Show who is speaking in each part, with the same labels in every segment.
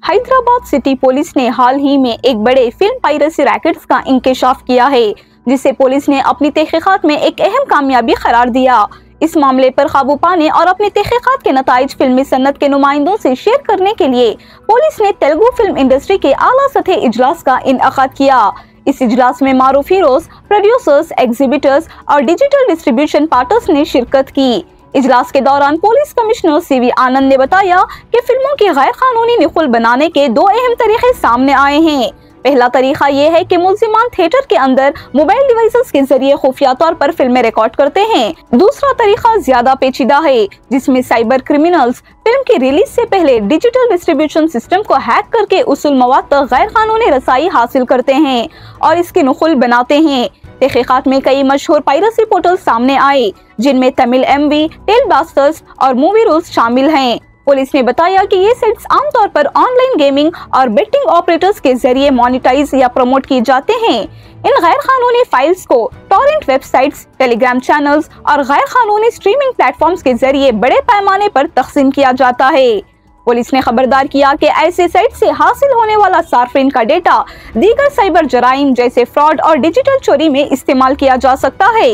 Speaker 1: Hyderabad city police ने हाल ही में एक बड़े फिल्म पायरेसी रैकेट्स का इंकशाफ किया है, जिसे पुलिस ने अपनी तहकीकात में एक अहम कामयाबी करार दिया। इस मामले पर काबू पाने और अपनी तहकीकात के नताइज फिल्मी सन्नत के नुमाइंदों से शेयर करने के लिए पुलिस ने तेलुगु फिल्म इंडस्ट्री के आला सतह इजलास का इनअकाद किया। इस इजलास में मारूफ हीरोज, प्रोड्यूसर्स, एग्जीबिटर्स और डिजिटल डिस्ट्रीब्यूशन पार्टनर्स ने शिरकत की। इजलास के दौरान पुलिस कमिश्नर सीवी आनंद ने बताया कि फिल्मों की गैर कानूनी नकुल बनाने के दो अहम तरीके सामने आए हैं। पहला तरीका ये है कि मुल्जिमान थिएटर के अंदर मोबाइल डिवाइसेस के जरिए खुफिया तौर पर फिल्में रिकॉर्ड करते हैं। दूसरा तरीका ज्यादा पेचीदा है, जिसमें साइबर क्रिमिनल्स फिल्म की रिलीज से पहले डिजिटल डिस्ट्रीब्यूशन सिस्टम को हैक करके उसूल मवाद तक गैर कानूनी रसाई हासिल करते हैं और इसकी नकुल बनाते हैं। तहकीकात में कई मशहूर पायरेसी पोर्टल सामने आए, जिनमें तमिल एमवी, टेलबास्टर्स और मूवी रूल्स शामिल हैं। पुलिस ने बताया कि ये साइट्स आमतौर पर ऑनलाइन गेमिंग और बेटिंग ऑपरेटर्स के जरिए मोनेटाइज या प्रमोट किए जाते हैं। इन गैर कानूनी फाइल्स को टॉरेंट वेबसाइट्स, टेलीग्राम चैनल्स और गैर कानूनी स्ट्रीमिंग प्लेटफॉर्म्स के जरिए बड़े पैमाने पर तकसीम किया जाता है। पुलिस ने खबरदार किया कि ऐसे साइट से हासिल होने वाला सार्फिन का डेटा दीगर साइबर जराइम जैसे फ्रॉड और डिजिटल चोरी में इस्तेमाल किया जा सकता है।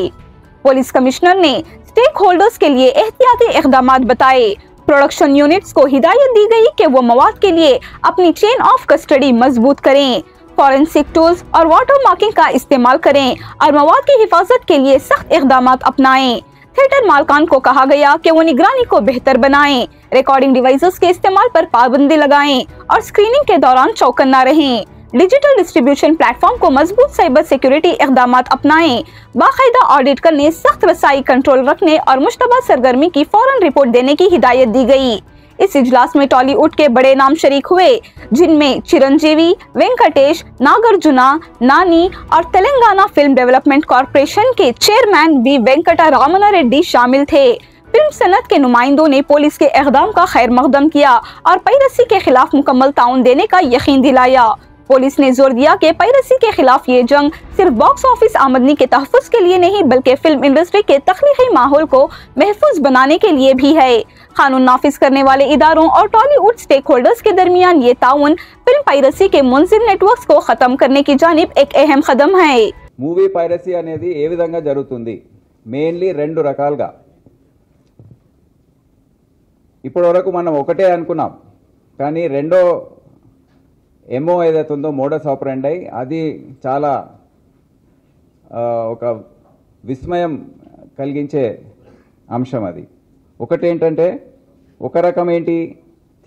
Speaker 1: पुलिस कमिश्नर ने स्टेक होल्डर्स के लिए एहतियाती इक़दामात बताए। प्रोडक्शन यूनिट्स को हिदायत दी गई कि वो मवाद के लिए अपनी चेन ऑफ कस्टडी मजबूत करें, फॉरेंसिक टूल्स और वाटर मार्किंग का इस्तेमाल करें और मवाद की हिफाजत के लिए सख्त इक़दामात अपनाएं। थिएटर मालकान को कहा गया कि वो निगरानी को बेहतर बनाएं, रिकॉर्डिंग डिवाइसेस के इस्तेमाल पर पाबंदी लगाएं और स्क्रीनिंग के दौरान चौकन्ना रहें। डिजिटल डिस्ट्रीब्यूशन प्लेटफॉर्म को मजबूत साइबर सिक्योरिटी इक़दामात अपनाएं, बाकायदा ऑडिट करने, सख्त रसाई कंट्रोल रखने और मुश्तबा सरगर्मी की फौरन रिपोर्ट देने की हिदायत दी गई। इस इजलास में टॉलीवुड के बड़े नाम शरीक हुए, जिनमें चिरंजीवी, वेंकटेश, नागार्जुना, नानी और तेलंगाना फिल्म डेवलपमेंट कॉर्पोरेशन के चेयरमैन वी वेंकटा रामन रेड्डी शामिल थे। फिल्म सनत के नुमाइंदों ने पुलिस के इक़दाम का खैर मकदम किया और पायरेसी के खिलाफ मुकम्मल ताउन देने का यकीन दिलाया। पुलिस ने जोर दिया कि पायरेसी के खिलाफ ये जंग सिर्फ बॉक्स ऑफिस आमदनी के तहफ़्फ़ुज़ के लिए नहीं, बल्कि फिल्म इंडस्ट्री के तख्लीकी माहौल को महफूज बनाने के लिए भी है। कानून नाफिज करने वाले इदारों और टॉलीवुड स्टेक होल्डर्स के दरमियान ये ताउन फिल्म पायरेसी के मुनजिम नेटवर्क्स को खत्म करने की जानिब एक अहम कदम है।
Speaker 2: మూవీ పైరసీ అనేది ఏ విధంగా జరుగుతుంది? మెయిన్లీ రెండు రకాలుగా. ఇప్పటి వరకు మనం ఒకటే అనుకున్నాం, కానీ రెండో ఎంఓ ఏదైతే ఉందో మోడస్ ఆపరెండై అది చాలా ఒక విస్మయం కలిగించే అంశం. అది ఒకటి ఏంటంటే, ఒక రకం ఏంటి,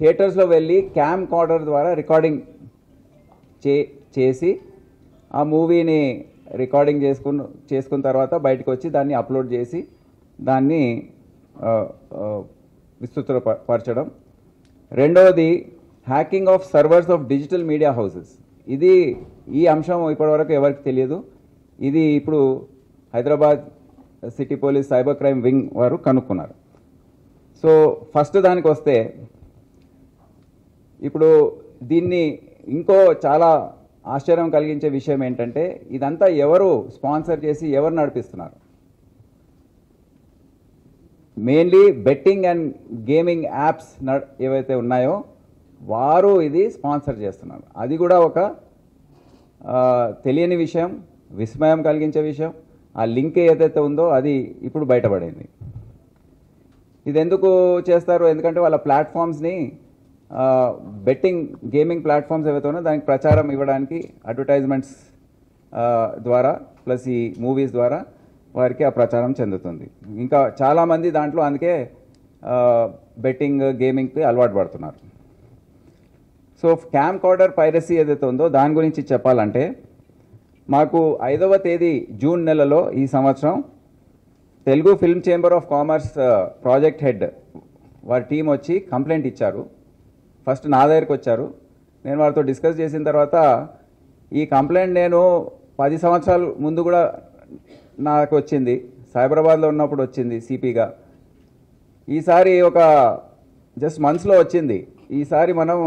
Speaker 2: థియేటర్స్లో వెళ్ళి క్యామ్ కార్డర్ ద్వారా రికార్డింగ్ చేసి ఆ మూవీని రికార్డింగ్ చేసుకున్న తర్వాత బయటకు వచ్చి దాన్ని అప్లోడ్ చేసి దాన్ని విస్తృతపరచడం. రెండవది hacking of servers of digital media houses. ఇది ఈ అంశం ఇప్పటివరకు ఎవరికి తెలియదు. ఇది ఇప్పుడు Hyderabad city police cyber crime wing వారు కనుక్కున్నారు. సో ఫస్ట్ దానికి వస్తే, ఇప్పుడు దీన్ని ఇంకో చాలా ఆశ్చర్యం కలిగించే విషయం ఏంటంటే, ఇదంతా ఎవరు స్పాన్సర్ చేసి ఎవరు నడిపిస్తున్నారు? Mainly betting and gaming apps ఏవైతే ఉన్నాయో వారు ఇది స్పాన్సర్ చేస్తున్నారు. అది కూడా ఒక తెలియని విషయం, విస్మయం కలిగించే విషయం. ఆ లింక్ ఏదైతే ఉందో అది ఇప్పుడు బయటపడింది. ఇది ఎందుకు చేస్తారు? ఎందుకంటే వాళ్ళ ప్లాట్ఫామ్స్ని బెట్టింగ్ గేమింగ్ ప్లాట్ఫామ్స్ ఏవైతే ఉన్నాయో దానికి ప్రచారం ఇవ్వడానికి అడ్వర్టైజ్మెంట్స్ ద్వారా ప్లస్ ఈ మూవీస్ ద్వారా వారికి ఆ ప్రచారం చెందుతుంది. ఇంకా చాలామంది దాంట్లో అందుకే బెట్టింగ్ గేమింగ్కి అలవాటు పడుతున్నారు. సో క్యామ్ కార్డర్ పైరసీ ఏదైతే ఉందో దాని గురించి చెప్పాలంటే, మాకు 5వ తేదీ జూన్ నెలలో ఈ సంవత్సరం Telugu film chamber of commerce project head వారి టీం వచ్చి కంప్లైంట్ ఇచ్చారు. ఫస్ట్ నా దగ్గరికి వచ్చారు. నేను వారితో డిస్కస్ చేసిన తర్వాత, ఈ కంప్లైంట్ నేను 10 సంవత్సరాల ముందు కూడా నాకు వచ్చింది, సైబరాబాద్లో ఉన్నప్పుడు వచ్చింది సిపిగా. ఈసారి ఒక జస్ట్ మంత్స్లో వచ్చింది. ఈసారి మనం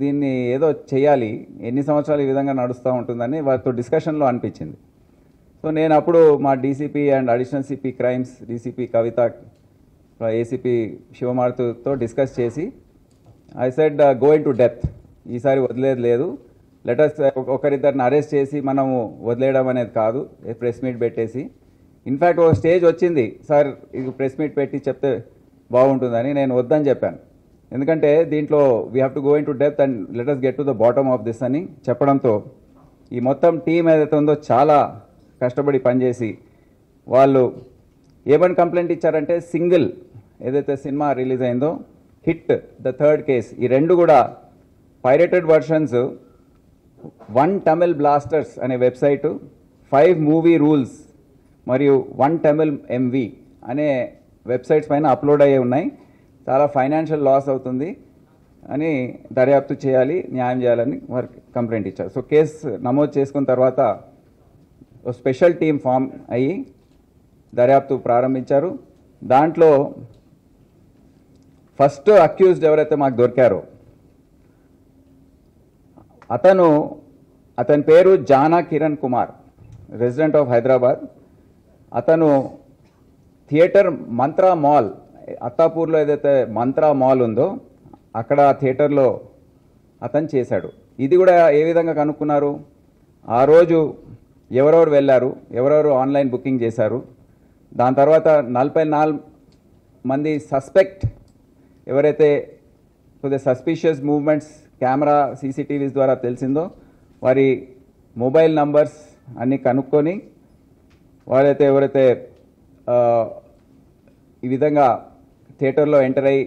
Speaker 2: దీన్ని ఏదో చేయాలి, ఎన్ని సంవత్సరాలు ఈ విధంగా నడుస్తూ ఉంటుందని వారితో డిస్కషన్లో అనిపించింది. సో నేను అప్పుడు మా DCP and additional CP crimes DCP Kavitha, ACP శివమారుతితో డిస్కస్ చేసి, I said go into depth. ఈసారి వదిలేదు లేదు, లెటర్స్ ఒకరిద్దరిని అరెస్ట్ చేసి మనము వదిలేయడం అనేది కాదు, ప్రెస్ మీట్ పెట్టేసి. ఇన్ఫ్యాక్ట్ ఒక స్టేజ్ వచ్చింది, సార్ ఇది ప్రెస్ మీట్ పెట్టి చెప్తే బాగుంటుందని. నేను వద్దని చెప్పాను, ఎందుకంటే దీంట్లో we have to go in to depth and let us get to the bottom of this అని చెప్పడంతో ఈ మొత్తం టీం ఏదైతే ఉందో చాలా కష్టపడి పనిచేసి వాళ్ళు ఏమని కంప్లైంట్ ఇచ్చారంటే, సింగిల్ ఏదైతే సినిమా రిలీజ్ అయిందో హిట్, ద థర్డ్ కేస్, ఈ రెండు కూడా పైరేటెడ్ వర్షన్స్ 1 తమిళ్ బ్లాస్టర్స్ అనే వెబ్సైటు, 5 మూవీ రూల్స్ మరియు 1 తమిళ్ ఎంవి అనే వెబ్సైట్స్ పైన అప్లోడ్ అయ్యే ఉన్నాయి. చాలా ఫైనాన్షియల్ లాస్ అవుతుంది అని దర్యాప్తు చేయాలి, న్యాయం చేయాలని వారు కంప్లైంట్ ఇచ్చారు. సో కేసు నమోదు చేసుకున్న తర్వాత స్పెషల్ టీం ఫామ్ అయ్యి దర్యాప్తు ప్రారంభించారు. దాంట్లో ఫస్ట్ అక్యూజ్డ్ ఎవరైతే మాకు దొరికారో అతని పేరు జానా కిరణ్ కుమార్, రెసిడెంట్ ఆఫ్ హైదరాబాద్. అతను థియేటర్ మంత్రా మాల్, అత్తాపూర్లో ఏదైతే మంత్రా మాల్ ఉందో అక్కడ థియేటర్లో అతను చేశాడు. ఇది కూడా ఏ విధంగా కనుక్కున్నారు, ఆ రోజు ఎవరెవరు వెళ్ళారు, ఎవరెవరు ఆన్లైన్ బుకింగ్ చేశారు, దాని తర్వాత 44 మంది సస్పెక్ట్ ఎవరైతే కొద్దిగా సస్పిషియస్ మూవ్మెంట్స్ కెమెరా సీసీటీవీస్ ద్వారా తెలిసిందో వారి మొబైల్ నంబర్స్ అన్నీ కనుక్కొని వారైతే ఎవరైతే ఈ విధంగా థియేటర్లో ఎంటర్ అయ్యి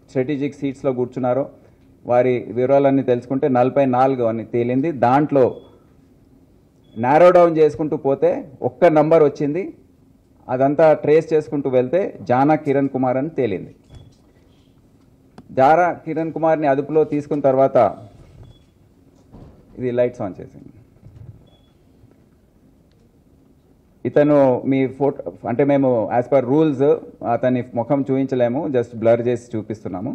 Speaker 2: స్ట్రాటజిక్ సీట్స్లో కూర్చున్నారో వారి వివరాలన్నీ తెలుసుకుంటే 44 అని తేలింది. దాంట్లో నారో డౌన్ చేసుకుంటూ పోతే ఒక్క నంబర్ వచ్చింది, అదంతా ట్రేస్ చేసుకుంటూ వెళ్తే జానా కిరణ్ కుమార్ అని తేలింది. జానా కిరణ్ కుమార్ని అదుపులో తీసుకున్న తర్వాత ఇది లైట్స్ ఆన్ చేసింది. ఇతను మీ ఫోటో అంటే మేము యాజ్ పర్ రూల్స్ అతని ముఖం చూపించలేము, జస్ట్ బ్లర్ చేసి చూపిస్తున్నాము.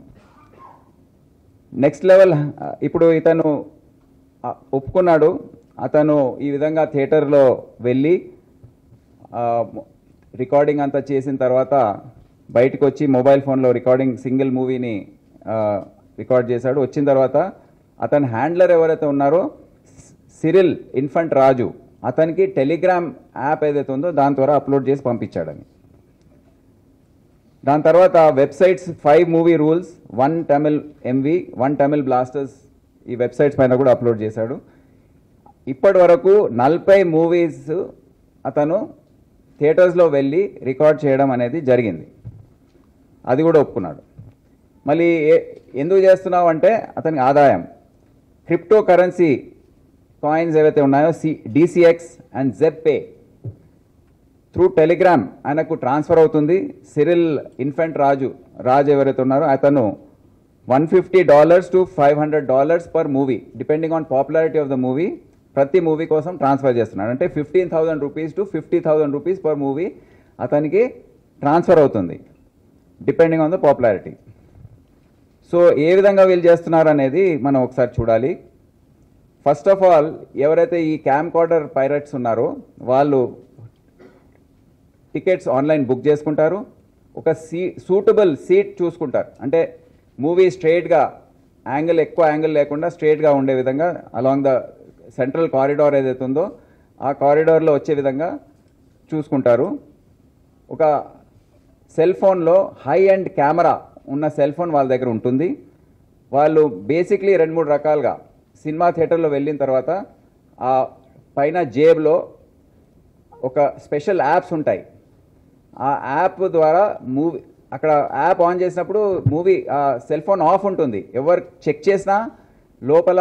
Speaker 2: నెక్స్ట్ లెవెల్, ఇప్పుడు ఇతను ఒప్పుకున్నాడు, అతను ఈ విధంగా థియేటర్లో వెళ్ళి రికార్డింగ్ అంతా చేసిన తర్వాత బయటకు వచ్చి మొబైల్ ఫోన్లో రికార్డింగ్ సింగిల్ మూవీని రికార్డ్ చేశాడు. వచ్చిన తర్వాత అతని హ్యాండ్లర్ ఎవరైతే ఉన్నారో సిరిల్ ఇన్ఫంట్ రాజు, అతనికి టెలిగ్రామ్ యాప్ ఏదైతే ఉందో దాని ద్వారా అప్లోడ్ చేసి పంపించాడని. దాని తర్వాత websites 5 movie rules, 1 Tamil MV, 1 Tamil blasters ఈ వెబ్సైట్స్ పైన కూడా అప్లోడ్ చేశాడు. ఇప్పటి వరకు 40 మూవీస్ అతను థియేటర్స్లో వెళ్ళి రికార్డ్ చేయడం అనేది జరిగింది, అది కూడా ఒప్పుకున్నాడు. మళ్ళీ ఎందుకు చేస్తున్నావు అంటే అతనికి ఆదాయం, క్రిప్టో కరెన్సీ కాయిన్స్ ఏవైతే ఉన్నాయో డిసిఎక్స్ అండ్ జెప్పే త్రూ టెలిగ్రామ్ ఆయనకు ట్రాన్స్ఫర్ అవుతుంది. సిరిల్ ఇన్ఫెంట్ రాజు ఎవరైతే ఉన్నారో అతను $150 to $500 per movie depending on popularity of the movie ప్రతి మూవీ కోసం ట్రాన్స్ఫర్ చేస్తున్నాడు. అంటే 15,000 rupees to 50,000 rupees per movie అతనికి ట్రాన్స్ఫర్ అవుతుంది depending on the popularity. So ఏ విధంగా వీళ్ళు చేస్తున్నారు అనేది మనం ఒకసారి చూడాలి. ఫస్ట్ ఆఫ్ ఆల్ ఎవరైతే ఈ క్యామ్ కార్డర్ పైరట్స్ ఉన్నారో వాళ్ళు టికెట్స్ ఆన్లైన్ బుక్ చేసుకుంటారు, ఒక సూటబుల్ సీట్ చూసుకుంటారు, అంటే మూవీ స్ట్రైట్గా ఎక్కువ యాంగిల్ లేకుండా స్ట్రైట్గా ఉండే విధంగా అలాంగ్ ద సెంట్రల్ కారిడార్ ఏదైతే ఉందో ఆ కారిడార్లో వచ్చే విధంగా చూసుకుంటారు. ఒక సెల్ ఫోన్లో హై అండ్ కెమెరా ఉన్న సెల్ ఫోన్ వాళ్ళ దగ్గర ఉంటుంది. వాళ్ళు బేసిక్లీ 2-3 రకాలుగా సినిమా థియేటర్లో వెళ్ళిన తర్వాత ఆ పైన జేబులో ఒక స్పెషల్ యాప్స్ ఉంటాయి, ఆ యాప్ ద్వారా మూవీ అక్కడ యాప్ ఆన్ చేసినప్పుడు మూవీ సెల్ ఫోన్ ఆఫ్ ఉంటుంది, ఎవరు చెక్ చేసినా లోపల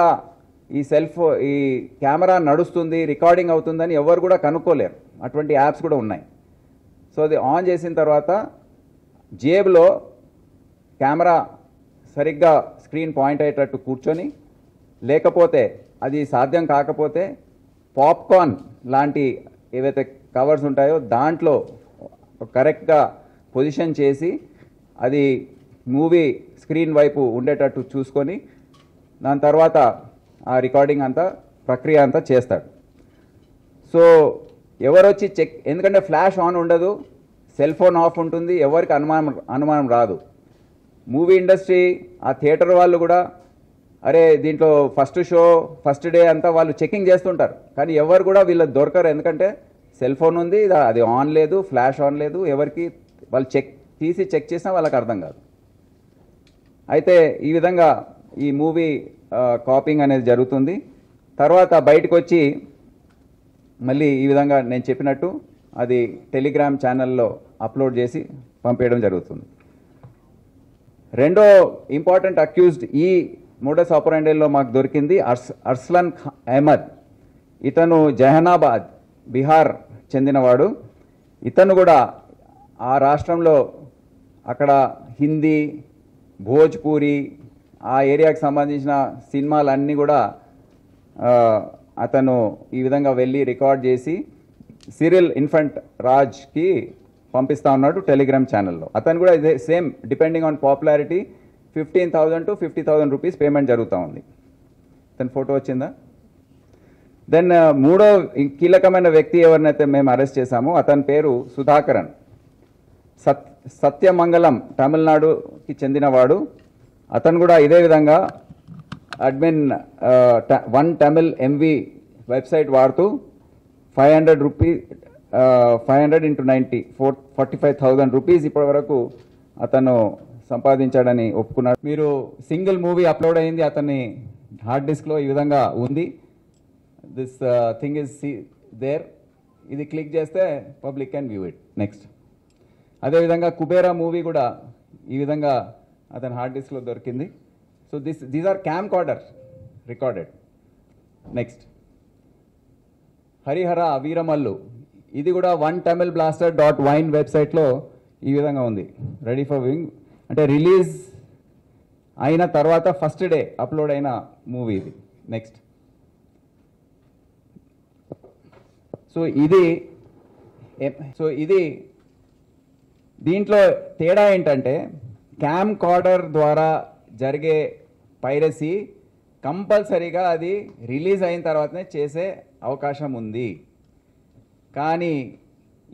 Speaker 2: ఈ కెమెరా నడుస్తుంది రికార్డింగ్ అవుతుందని ఎవరు కూడా కనుక్కోలేరు, అటువంటి యాప్స్ కూడా ఉన్నాయి. సో అది ఆన్ చేసిన తర్వాత జేబులో కెమెరా సరిగ్గా స్క్రీన్ పాయింట్ అయ్యేటట్టు కూర్చొని, లేకపోతే అది సాధ్యం కాకపోతే పాప్కార్న్ లాంటి ఏవైతే కవర్స్ ఉంటాయో దాంట్లో కరెక్ట్గా పొజిషన్ చేసి అది మూవీ స్క్రీన్ వైపు ఉండేటట్టు చూసుకొని దాని తర్వాత ఆ రికార్డింగ్ అంతా ప్రక్రియ అంతా చేస్తాడు. సో ఎవరు వచ్చి చెక్, ఎందుకంటే ఫ్లాష్ ఆన్ ఉండదు, సెల్ ఫోన్ ఆఫ్ ఉంటుంది, ఎవరికి అనుమానం రాదు. మూవీ ఇండస్ట్రీ ఆ థియేటర్ వాళ్ళు కూడా అరే దీంట్లో ఫస్ట్ షో ఫస్ట్ డే అంతా వాళ్ళు చెకింగ్ చేస్తుంటారు, కానీ ఎవరు కూడా వీళ్ళకి దొరకరు. ఎందుకంటే సెల్ ఫోన్ ఉంది, అది ఆన్ లేదు, ఫ్లాష్ ఆన్ లేదు, ఎవరికి వాళ్ళు చెక్ చేసినా వాళ్ళకి అర్థం కాదు. అయితే ఈ విధంగా ఈ మూవీ కాపింగ్ అనేది జరుగుతుంది. తర్వాత బయటకు వచ్చి మళ్ళీ ఈ విధంగా నేను చెప్పినట్టు అది టెలిగ్రామ్ ఛానల్లో అప్లోడ్ చేసి పంపేయడం జరుగుతుంది. రెండో ఇంపార్టెంట్ అక్యూజ్డ్ ఈ మోడస్ ఆపరెండీలో మాకు దొరికింది అర్స్లాన్ అహ్మద్. ఇతను జహనాబాద్ బీహార్ చెందినవాడు. ఇతను కూడా ఆ రాష్ట్రంలో అక్కడ హిందీ, భోజ్పూరి ఆ ఏరియాకి సంబంధించిన సినిమాలన్నీ కూడా అతను ఈ విధంగా వెళ్ళి రికార్డ్ చేసి సిరిల్ ఇన్ఫంట్ రాజ్కి పంపిస్తా ఉన్నాడు టెలిగ్రామ్ ఛానల్లో. అతను కూడా ఇదే same, depending on popularity 15,000 to 50,000 rupees payment జరుగుతూ ఉంది. అతని ఫోటో వచ్చిందా? దెన్ మూడో కీలకమైన వ్యక్తి ఎవరినైతే మేము అరెస్ట్ చేశామో అతని పేరు సుధాకరన్. సత్యమంగళం తమిళనాడుకి చెందినవాడు. అతను కూడా ఇదే విధంగా admin one Tamil MV website వాడుతూ 500 రూపీస్ 500 into 90 45,000 రూపీస్ ఇప్పటి వరకు అతను సంపాదించాడని ఒప్పుకున్నాడు. మీరు సింగిల్ మూవీ అప్లోడ్ అయింది అతని హార్డ్ డిస్క్లో ఈ విధంగా ఉంది. This thing is there. ఇది క్లిక్ చేస్తే public can view it. Next అదేవిధంగా కుబేరా మూవీ కూడా ఈ విధంగా అతని హార్డ్ డిస్క్లో దొరికింది. So these are camcorder recorded. Next Harihara Veeramallu, ఇది కూడా OneTamilBlaster.wine వెబ్సైట్లో ఈ విధంగా ఉంది, రెడీ ఫర్ వ్యూయింగ్. అంటే రిలీజ్ అయిన తర్వాత ఫస్ట్ డే అప్లోడ్ అయిన మూవీ ఇది. నెక్స్ట్ సో ఇది దీంట్లో తేడా ఏంటంటే క్యామ్ కార్డర్ ద్వారా జరిగే పైరసీ కంపల్సరీగా అది రిలీజ్ అయిన తర్వాతనే చేసే అవకాశం ఉంది. కానీ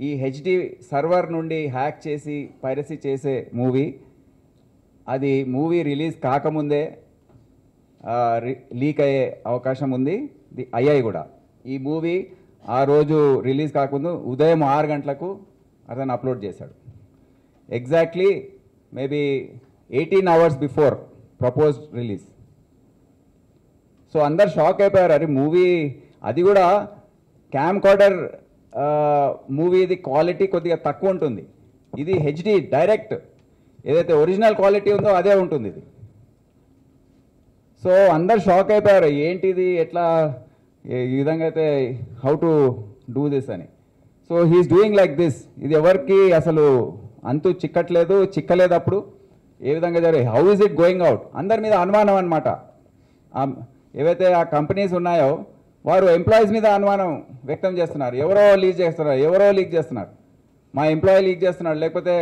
Speaker 2: ఈ హెచ్డి సర్వర్ నుండి హ్యాక్ చేసి పైరసీ చేసే మూవీ, అది మూవీ రిలీజ్ కాకముందే లీక్ అయ్యే అవకాశం ఉంది. అయ్యాయి కూడా. ఈ మూవీ ఆ రోజు రిలీజ్ కాకముందు ఉదయం 6 గంటలకు అతను అప్లోడ్ చేశాడు. Exactly maybe 18 hours before proposed release. So అందరు షాక్ అయిపోయారు. అరే మూవీ, అది కూడా క్యామ్ కార్డర్ మూవీది క్వాలిటీ కొద్దిగా తక్కువ ఉంటుంది, ఇది హెచ్డి డైరెక్ట్ ఏదైతే ఒరిజినల్ క్వాలిటీ ఉందో అదే ఉంటుంది ఇది. సో అందరు షాక్ అయిపోయారు, ఏంటిది, ఎట్లా ఈ విధంగా అయితే హౌ టు డూ దిస్ అని. So he is doing like this. ఇది ఎవరికి అసలు అంతు చిక్కలేదు. అప్పుడు ఏ విధంగా జరిగే, how is it going out, అందరి మీద అనుమానం అనమాట. ఏవైతే ఆ కంపెనీస్ ఉన్నాయో వారు ఎంప్లాయీస్ మీద అనుమానం వ్యక్తం చేస్తున్నారు. ఎవరో లీక్ చేస్తున్నారు, మా ఎంప్లాయీ లీక్ చేస్తున్నాడు, లేకపోతే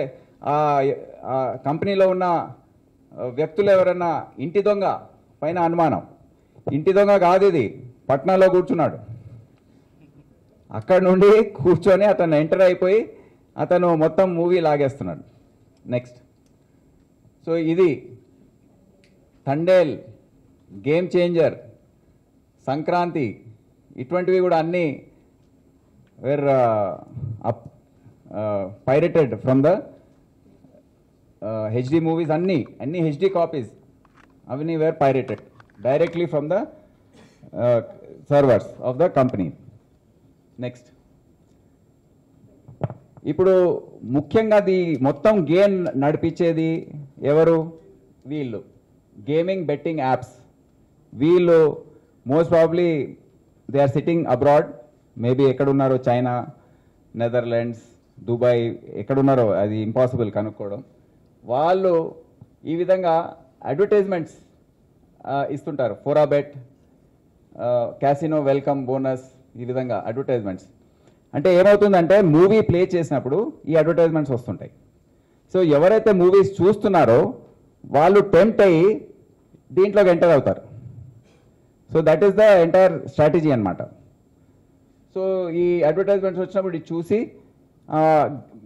Speaker 2: ఆ కంపెనీలో ఉన్న వ్యక్తులు ఎవరన్నా ఇంటి దొంగ పైన అనుమానం. ఇంటి దొంగ కాదు ఇది, పట్నాలో కూర్చున్నాడు. అక్కడ నుండి కూర్చొని అతను ఎంటర్ అయిపోయి అతను మొత్తం మూవీ లాగేస్తున్నాడు. నెక్స్ట్ సో ఇది తండేల్, గేమ్ చేంజర్, సంక్రాంతి, ఇటువంటివి కూడా అన్నీ were pirated from the HD movies. అన్ని హెచ్డి కాపీస్ అవన్నీ were pirated directly from the servers of the company. Next ఇప్పుడు ముఖ్యంగా మొత్తం గేమ్ నడిపించేది ఎవరు? వీళ్ళు గేమింగ్ బెట్టింగ్ యాప్స్. వీళ్ళు most probably they are sitting abroad, maybe ఎక్కడున్నారో, చైనా, నెదర్లాండ్స్, దుబాయ్, ఎక్కడున్నారో అది ఇంపాసిబుల్ కనుక్కోవడం. వాళ్ళు ఈ విధంగా అడ్వర్టైజ్మెంట్స్ ఇస్తుంటారు. ఫోరాబెట్, క్యాసినో వెల్కమ్ బోనస్, ఈ విధంగా అడ్వర్టైజ్మెంట్స్. అంటే ఏమవుతుందంటే మూవీ ప్లే చేసినప్పుడు ఈ అడ్వర్టైజ్మెంట్స్ వస్తుంటాయి. సో ఎవరైతే మూవీస్ చూస్తున్నారో వాళ్ళు టెంప్ట్ అయ్యి దీంట్లోకి ఎంటర్ అవుతారు. So that is the entire strategy అనమాట. సో ఈ అడ్వర్టైజ్మెంట్స్ వచ్చినప్పుడు ఇది చూసి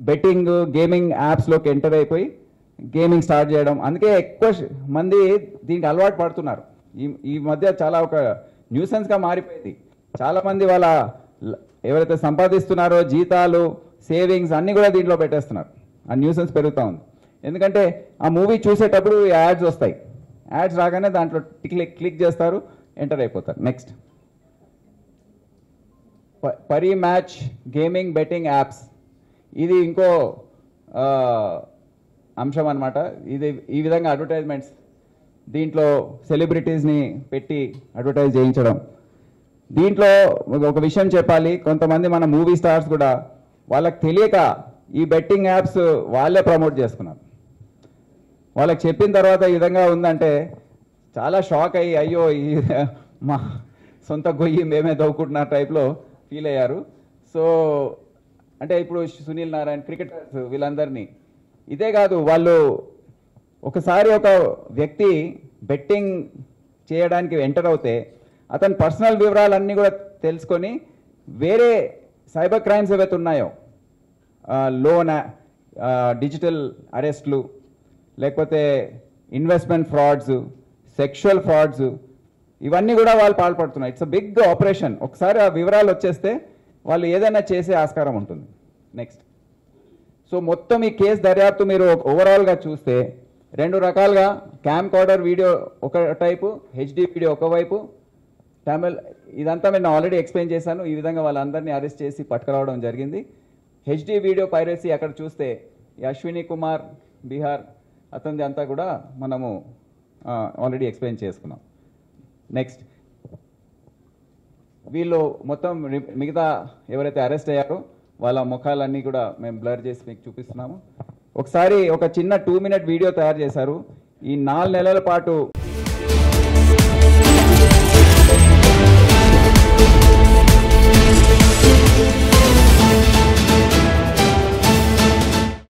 Speaker 2: బెట్టింగ్, గేమింగ్ యాప్స్లోకి ఎంటర్ అయిపోయి గేమింగ్ స్టార్ట్ చేయడం. అందుకే ఎక్కువ మంది దీనికి అలవాటు పడుతున్నారు. ఈ మధ్య చాలా ఒక న్యూసెన్స్గా మారిపోయింది. చాలామంది వాళ్ళ ఎవరైతే సంపాదిస్తున్నారో జీతాలు సేవింగ్స్ అన్నీ కూడా దీంట్లో పెట్టేస్తున్నారు. ఆ న్యూసెన్స్ పెరుగుతూ ఉంది. ఎందుకంటే ఆ మూవీ చూసేటప్పుడు యాడ్స్ వస్తాయి. యాడ్స్ రాగానే దాంట్లో క్లిక్ చేస్తారు, ఎంటర్ అయిపోతారు. నెక్స్ట్, పరి మ్యాచ్ గేమింగ్ బెట్టింగ్ యాప్స్. ఇది ఇంకో అంశం అన్నమాట. ఇది ఈ విధంగా అడ్వర్టైజ్మెంట్స్, దీంట్లో సెలబ్రిటీస్ని పెట్టి అడ్వర్టైజ్ చేయించడం. దీంట్లో ఒక విషయం చెప్పాలి, కొంతమంది మన మూవీ స్టార్స్ కూడా వాళ్ళకి తెలియక ఈ బెట్టింగ్ యాప్స్ వాళ్ళే ప్రమోట్ చేసుకున్నారు. వాళ్ళకి చెప్పిన తర్వాత ఈ విధంగా ఉందంటే చాలా షాక్ అయ్యి, అయ్యో ఈ మా సొంత గొయ్యి మేమే దవ్వుకుంటున్న టైప్లో ఫీల్ అయ్యారు. సో అంటే ఇప్పుడు సునీల్ నారాయణ్, క్రికెటర్స్, వీళ్ళందరినీ ఇదే కాదు, వాళ్ళు ఒకసారి ఒక వ్యక్తి బెట్టింగ్ చేయడానికి ఎంటర్ అవుతే అతని పర్సనల్ వివరాలన్నీ కూడా తెలుసుకొని వేరే సైబర్ క్రైమ్స్ ఏవైతే ఉన్నాయో, లోన్, డిజిటల్ అరెస్ట్లు, లేకపోతే ఇన్వెస్ట్మెంట్ ఫ్రాడ్స్, సెక్షువల్ ఫ్రాడ్స్, ఇవన్నీ కూడా వాళ్ళు పాల్పడుతున్నారు. It's a big operation. ఒకసారి ఆ వివరాలు వచ్చేస్తే వాళ్ళు ఏదైనా చేసే ఆస్కారం ఉంటుంది. నెక్స్ట్, సో మొత్తం ఈ కేసు దర్యాప్తు మీరు ఓవరాల్గా చూస్తే 2 రకాలుగా, క్యామ్ కార్డర్ వీడియో ఒక టైపు, హెచ్డి వీడియో ఒకవైపు, తమిళ్, ఇదంతా నేను ఆల్రెడీ ఎక్స్ప్లెయిన్ చేశాను. ఈ విధంగా వాళ్ళందరినీ అరెస్ట్ చేసి పట్టుకురావడం జరిగింది. హెచ్డి వీడియో పైరసీ అక్కడ చూస్తే ఈ అశ్విని కుమార్ బీహార్ అతనిది అంతా కూడా మనము ఆల్రెడీ ఎక్స్ప్లెయిన్ చేసుకున్నాం. నెక్స్ట్, వీళ్ళు మొత్తం మిగతా ఎవరైతే అరెస్ట్ అయ్యారో వాళ్ళ ముఖాలన్నీ కూడా మేము బ్లర్ చేసి మీకు చూపిస్తున్నాము. ఒకసారి ఒక చిన్న 2 minute వీడియో తయారు చేశారు. ఈ 4 నెలల పాటు